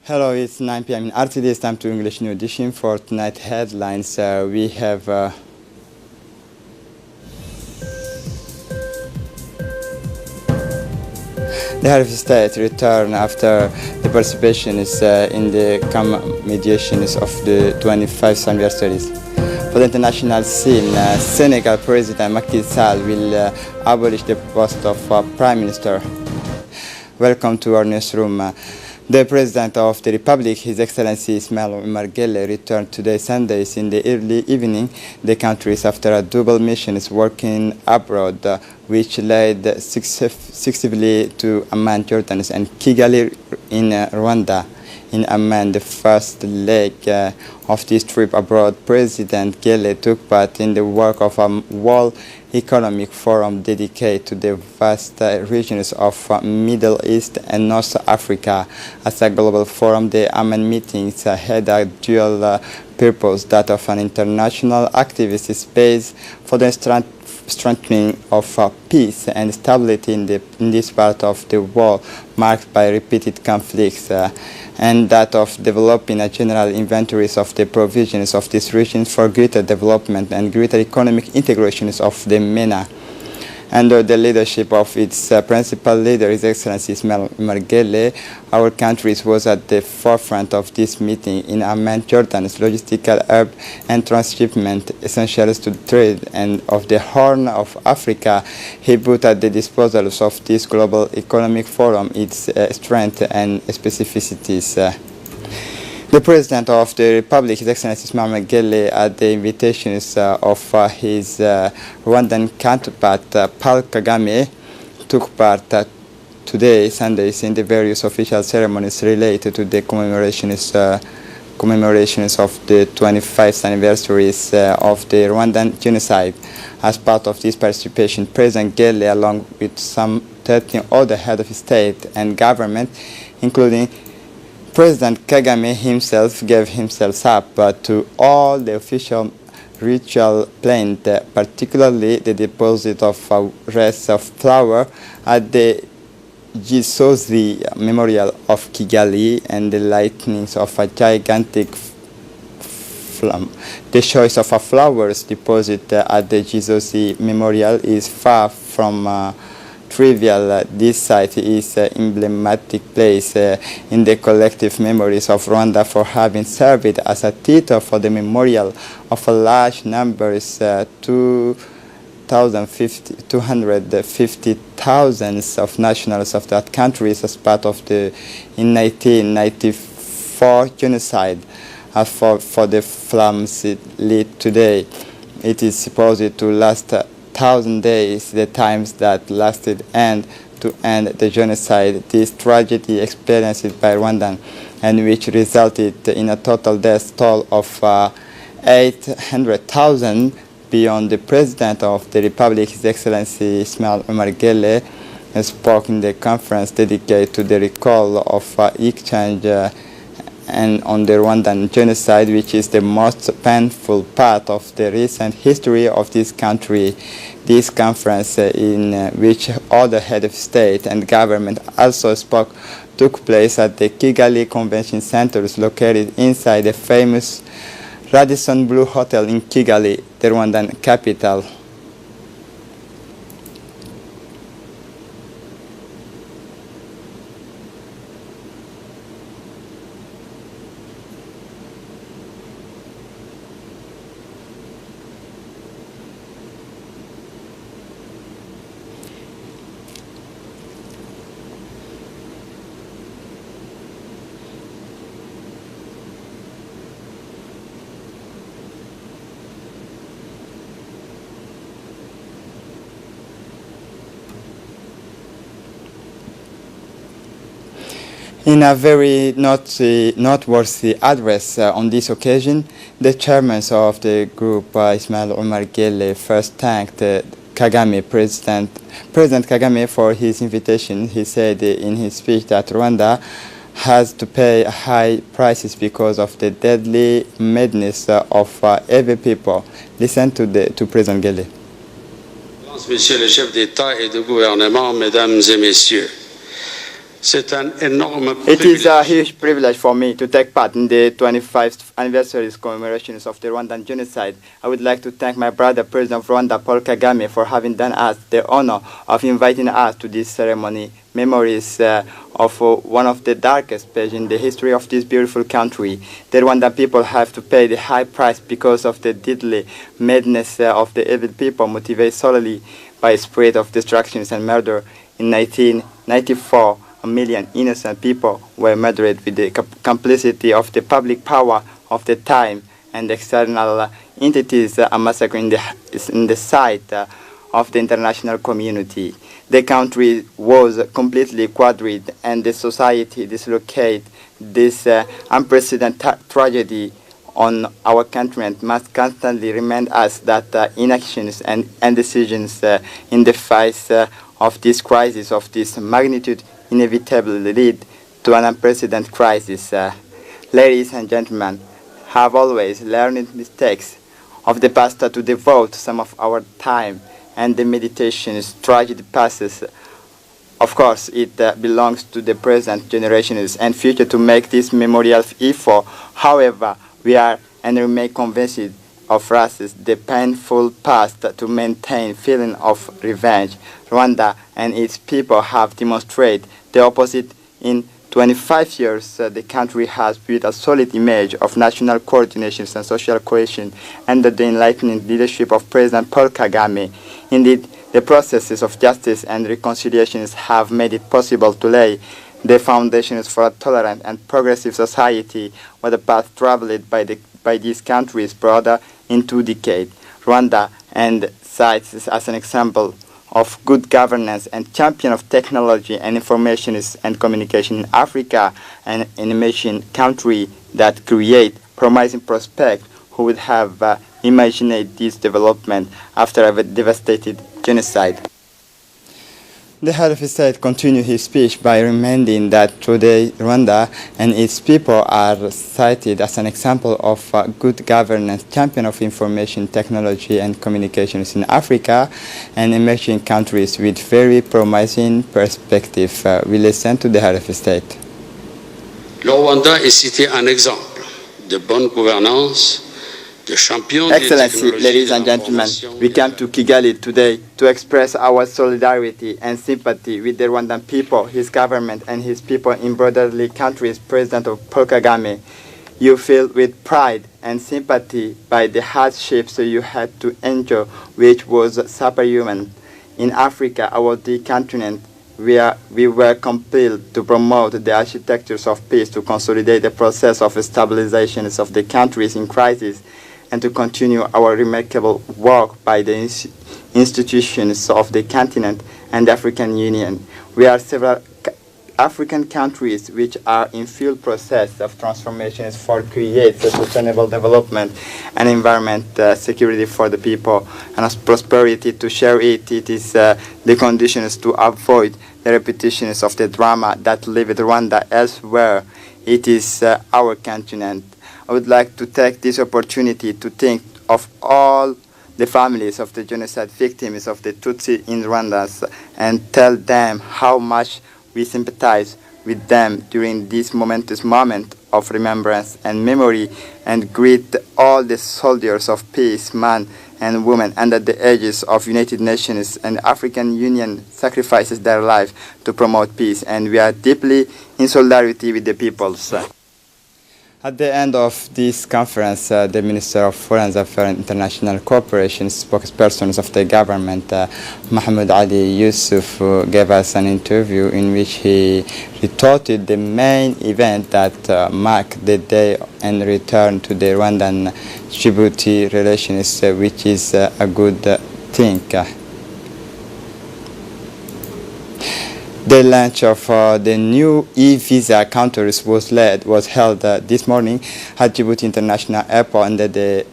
Hello, it's 9 p.m. in RTD. It's time to English New Edition for tonight headlines. We have the head of state return after the participation in the commemorations of the 25th anniversaries. For the international scene, Senegal President Macky Sall will abolish the post of Prime Minister. Welcome to our newsroom. The President of the Republic, His Excellency Ismail Omar Guelleh, returned today Sunday in the early evening. The country is after a double mission is working abroad, which led successively to Amman, Jordan, and Kigali in Rwanda. In Amman, the first leg of this trip abroad, President Guelleh took part in the work of a World Economic Forum dedicated to the vast regions of Middle East and North Africa. As a global forum, the Amman meetings had a dual purpose, that of an international activist space for the strengthening of peace and stability in this part of the world marked by repeated conflicts, and that of developing a general inventories of the provisions of this region for greater development and greater economic integrations of the MENA. Under the leadership of its principal leader, His Excellency Ismail Omar Guelleh, our country was at the forefront of this meeting in Amman, Jordan's logistical hub and transshipment essentials to trade and of the Horn of Africa. He put at the disposal of this global economic forum its strength and specificities. The President of the Republic, His Excellency Ismail Omar Guelleh, at the invitations of his Rwandan counterpart, Paul Kagame, took part today, Sunday, in the various official ceremonies related to the commemorations of the 25th anniversaries of the Rwandan genocide. As part of this participation, President Guelleh, along with some 13 other heads of state and government, including President Kagame himself, gave himself up to all the official ritual planned, particularly the deposit of wreaths of flower at the Gisozi Memorial of Kigali and the lightnings of a gigantic flame. The choice of a flowers deposit at the Gisozi Memorial is far from trivial. This site is an emblematic place in the collective memories of Rwanda for having served as a theater for the memorial of a large numbers, 250,000 of nationals of that country as part of the in 1994 genocide. As for the flames lit today, it is supposed to last 1,000 days, the times that lasted, and to end the genocide, this tragedy experienced by Rwanda, and which resulted in a total death toll of 800,000. Beyond, the President of the Republic, His Excellency Ismail Omar Guelleh, spoke in the conference dedicated to the recall of exchange and on the Rwandan genocide, which is the most painful part of the recent history of this country. This conference, in which other heads of state and government also spoke, took place at the Kigali Convention Center, located inside the famous Radisson Blu Hotel in Kigali, the Rwandan capital. In a very noteworthy address on this occasion, the chairman of the group, Ismail Omar Guelleh, first thanked President Kagame for his invitation. He said in his speech that Rwanda has to pay high prices because of the deadly madness of every people. Listen to President Guelleh. Monsieur le chef d'État et de gouvernement, Mesdames et Messieurs, C'est un énorme It is a privilège. huge privilege for me to take part in the 25th anniversary commemorations of the Rwandan genocide. I would like to thank my brother, President of Rwanda, Paul Kagame, for having done us the honor of inviting us to this ceremony. Memories of one of the darkest pages in the history of this beautiful country. The Rwandan people have to pay the high price because of the deadly madness of the evil people motivated solely by a spirit of destructions and murder. In 1994, a million innocent people were murdered with the complicity of the public power of the time and external entities, a massacre in the sight of the international community. The country was completely quadried and the society dislocated. This unprecedented tragedy on our continent must constantly remind us that inactions and decisions in the face of this crisis of this magnitude inevitably lead to an unprecedented crisis. Ladies and gentlemen, have always learned mistakes of the past to devote some of our time and the meditations tragedy passes. Of course, it belongs to the present generations and future to make this memorial effort. However, we are and remain convinced of races the painful past to maintain feeling of revenge. Rwanda and its people have demonstrated the opposite. In 25 years, the country has built a solid image of national coordination and social cohesion under the enlightening leadership of President Paul Kagame. Indeed, the processes of justice and reconciliation have made it possible to lay the foundations for a tolerant and progressive society, where the path traveled by these countries broader in 2 decades. Rwanda and cites as an example of good governance and champion of technology and information and communication in Africa, and an emerging country that create promising prospects. Who would have imagined this development after a devastated genocide? The head of state continued his speech by reminding that today Rwanda and its people are cited as an example of good governance, champion of information technology and communications in Africa, and emerging countries with very promising perspective. We listen to the head of state. Le Rwanda est cité un exemple de bonne gouvernance, de champion des Excellency, technologies ladies de and gentlemen, l'information. we come to Kigali today to express our solidarity and sympathy with the Rwandan people, his government, and his people in brotherly countries, President of Paul Kagame. You feel with pride and sympathy by the hardships you had to endure, which was superhuman. In Africa, our dear continent, we were compelled to promote the architectures of peace, to consolidate the process of stabilization of the countries in crisis, and to continue our remarkable work by the institutions of the continent and the African Union. We are several African countries which are in full process of transformations for create sustainable development and environment security for the people and as prosperity to share it. It is the conditions to avoid the repetitions of the drama that lived Rwanda elsewhere. It is our continent. I would like to take this opportunity to think of all the families of the genocide victims of the Tutsi in Rwanda and tell them how much we sympathize with them during this momentous moment of remembrance and memory, and greet all the soldiers of peace, men and women under the aegis of United Nations and African Union sacrifices their life to promote peace, and we are deeply in solidarity with the peoples. At the end of this conference, the Minister of Foreign Affairs and International Cooperation, spokesperson of the government, Mahmoud Ali Yusuf, gave us an interview in which he retorted the main event that marked the day and return to the Rwandan-Djibouti relations, which is a good thing. The launch of the new e-visa counters was held this morning at Djibouti International Airport under the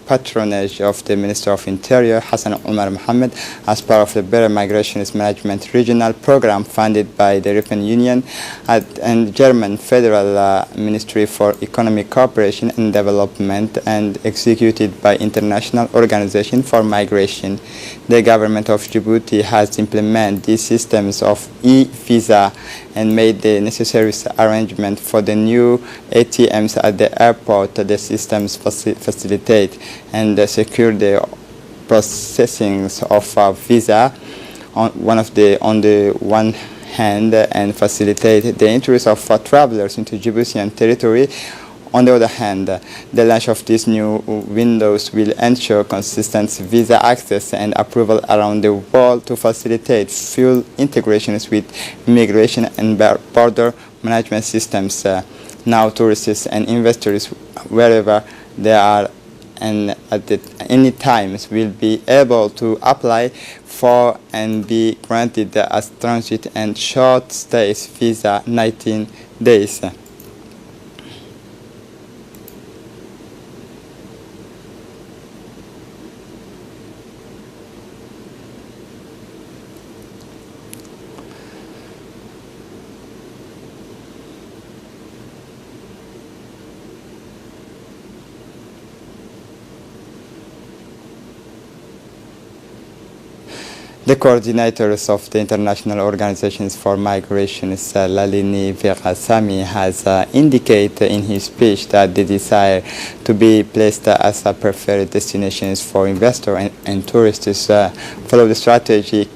patronage of the Minister of Interior, Hassan Omar Mohammed, as part of the Better Migration Management Regional Program funded by the European Union and German Federal Ministry for Economic Cooperation and Development and executed by International Organization for Migration. The government of Djibouti has implemented these systems of e-visa and made the necessary arrangement for the new ATMs at the airport. The systems facilitate and secure the processing of a visa on the one hand and facilitate the entries of travelers into Djiboutian territory. On the other hand, the launch of these new windows will ensure consistent visa access and approval around the world to facilitate full integrations with immigration and border management systems. Now tourists and investors, wherever they are and at any times, will be able to apply for and be granted a transit and short stays visa 19 days. The coordinators of the International Organizations for Migration, Lalini Verasamy, has indicated in his speech that the desire to be placed as a preferred destinations for investors and tourists follow the strategy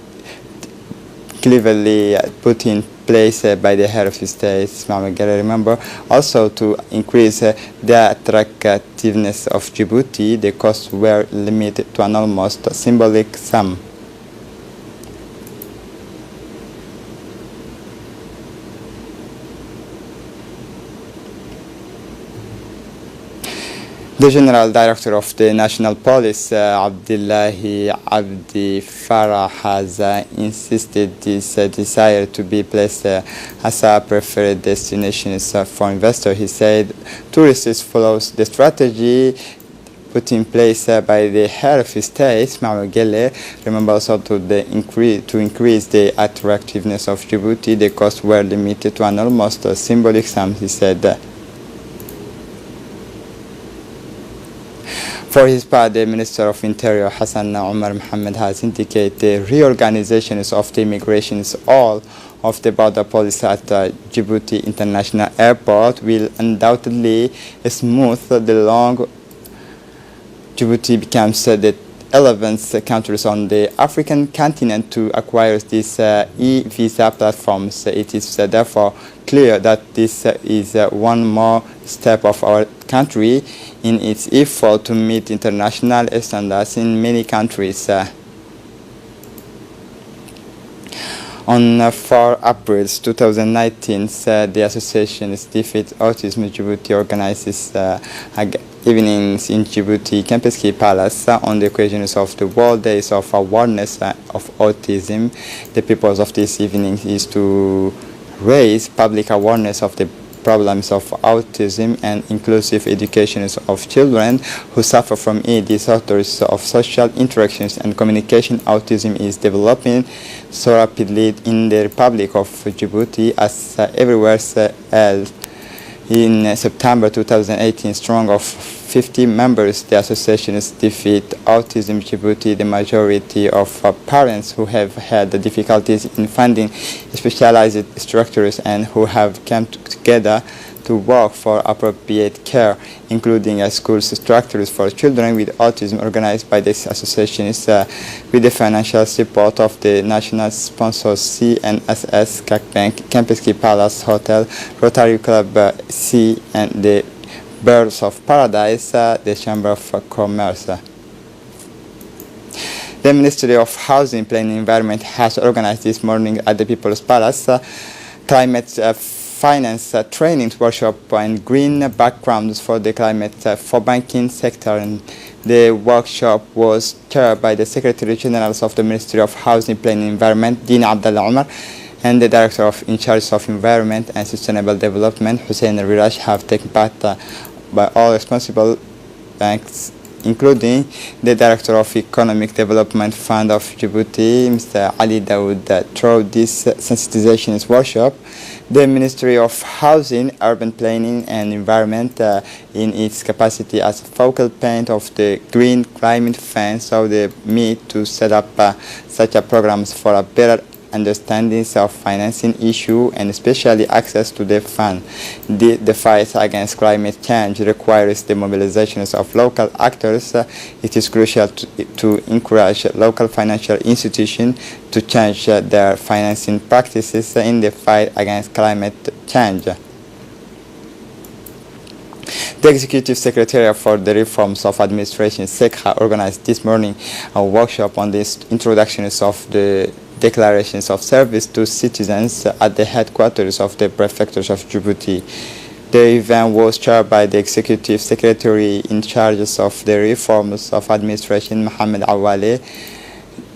cleverly put in place by the head of state, Ismail Guelleh, remember, also to increase the attractiveness of Djibouti. The costs were limited to an almost symbolic sum. The General Director of the National Police, Abdullahi Abdi Farah, has insisted this desire to be placed as a preferred destination for investors. He said tourists follows the strategy put in place by the head of state, Ismail Guelleh. Remember also to increase the attractiveness of Djibouti. The costs were limited to an almost symbolic sum, he said. For his part, the Minister of Interior, Hassan Omar Mohammed, has indicated the reorganizations of the immigrations all of the border police at Djibouti International Airport will undoubtedly smooth the long Djibouti becomes the 11th countries on the African continent to acquire these e-visa platforms. It is therefore clear that this is one more step of our country in its effort to meet international standards in many countries. On 4 April 2019, the association Defeat Autism Djibouti organizes evenings in Djibouti Kempeski Palace on the occasions of the World Days of Awareness of Autism. The purpose of this evening is to raise public awareness of the problems of autism and inclusive education of children who suffer from disorders of social interactions and communication. Autism is developing so rapidly in the Republic of Djibouti as everywhere else. In September 2018, strong of 50 members, the association Defeat Autism Djibouti, the majority of parents who have had difficulties in finding specialized structures and who have come together to work for appropriate care, including school structures for children with autism organized by this association with the financial support of the national sponsors CNSS, Bank, Kempeski Palace Hotel, Rotary Club C, and the Birds of Paradise, the Chamber of Commerce. The Ministry of Housing, Planning and Environment has organized this morning at the People's Palace climate finance training workshop and green backgrounds for the climate for banking sector. And the workshop was chaired by the Secretary General of the Ministry of Housing, Planning and Environment, Dean Abdullah Omar, and the Director in charge of Environment and Sustainable Development, Hussein Rirash, have taken part by all responsible banks including the Director of Economic Development Fund of Djibouti, Mr. Ali Daoud. Through this sensitization workshop, the Ministry of Housing, Urban Planning and Environment, in its capacity as a focal point of the Green Climate Fund, saw the need to set up such programs for a better understanding of financing issue and especially access to the fund. The fight against climate change requires the mobilization of local actors. It is crucial to encourage local financial institutions to change their financing practices in the fight against climate change. The Executive Secretariat for the Reforms of Administration, SECRA, organized this morning a workshop on the introductions of the declarations of service to citizens at the headquarters of the prefectures of Djibouti. The event was chaired by the Executive Secretary in charge of the reforms of administration, Mohamed Awale,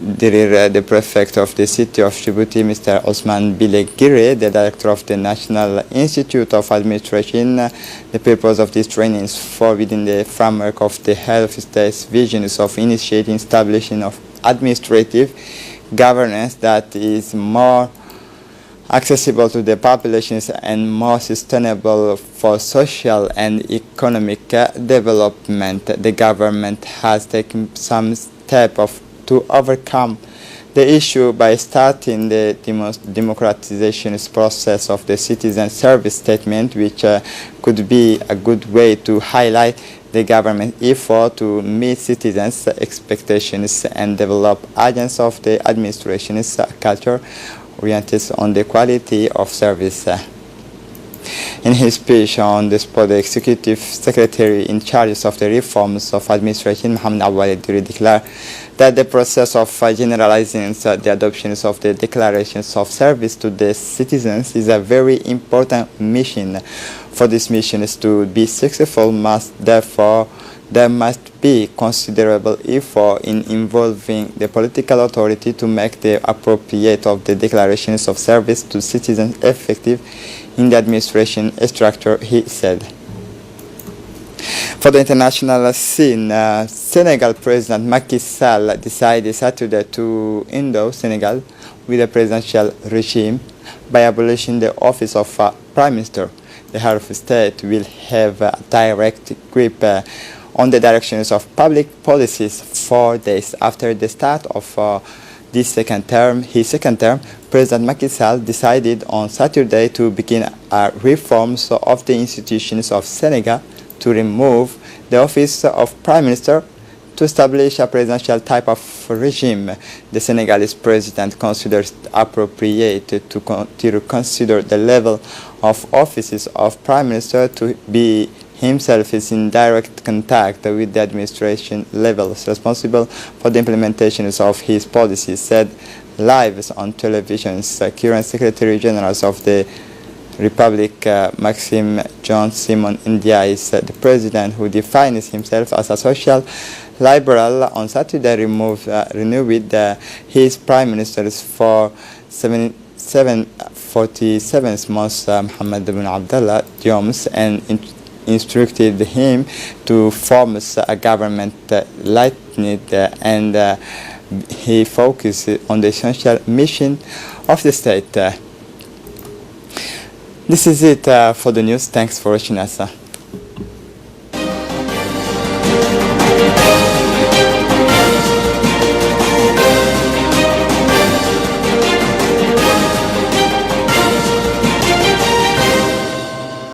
the prefect of the city of Djibouti, Mr. Osman Bilegire, the director of the National Institute of Administration. The purpose of this training is for within the framework of the head of state's visions of initiating establishing of administrative governance that is more accessible to the populations and more sustainable for social and economic development. The government has taken some steps to overcome the issue by starting the democratization process of the citizen service statement, which could be a good way to highlight the government effort to meet citizens' expectations and develop agents of the administration's culture oriented on the quality of service. In his speech on the spot, the Executive Secretary in charge of the reforms of administration, Mohamed Awale, declared that the process of generalizing the adoption of the declarations of service to the citizens is a very important mission. For this mission to be successful, there must be considerable effort in involving the political authority to make the appropriate of the declarations of service to citizens effective in the administration structure, he said. For the international scene, Senegal President Macky Sall decided Saturday to endow Senegal with a presidential regime by abolishing the office of Prime Minister. The head of state will have a direct grip on the directions of public policies 4 days after the start of his second term. President Macky Sall decided on Saturday to begin reforms of the institutions of Senegal to remove the office of Prime Minister to establish a presidential type of regime. The Senegalese president considers appropriate to consider the level of offices of Prime Minister to be himself is in direct contact with the administration levels responsible for the implementation of his policies, said live on television. Current Secretary General of the Republic, Maxime John Simon India, is the president who defines himself as a social liberal. On Saturday, renewed his prime ministers for 47 months, Mohamed bin Abdallah Dioms, and instructed him to form a government lightened and he focused on the essential mission of the state. This is it for the news. Thanks for watching us.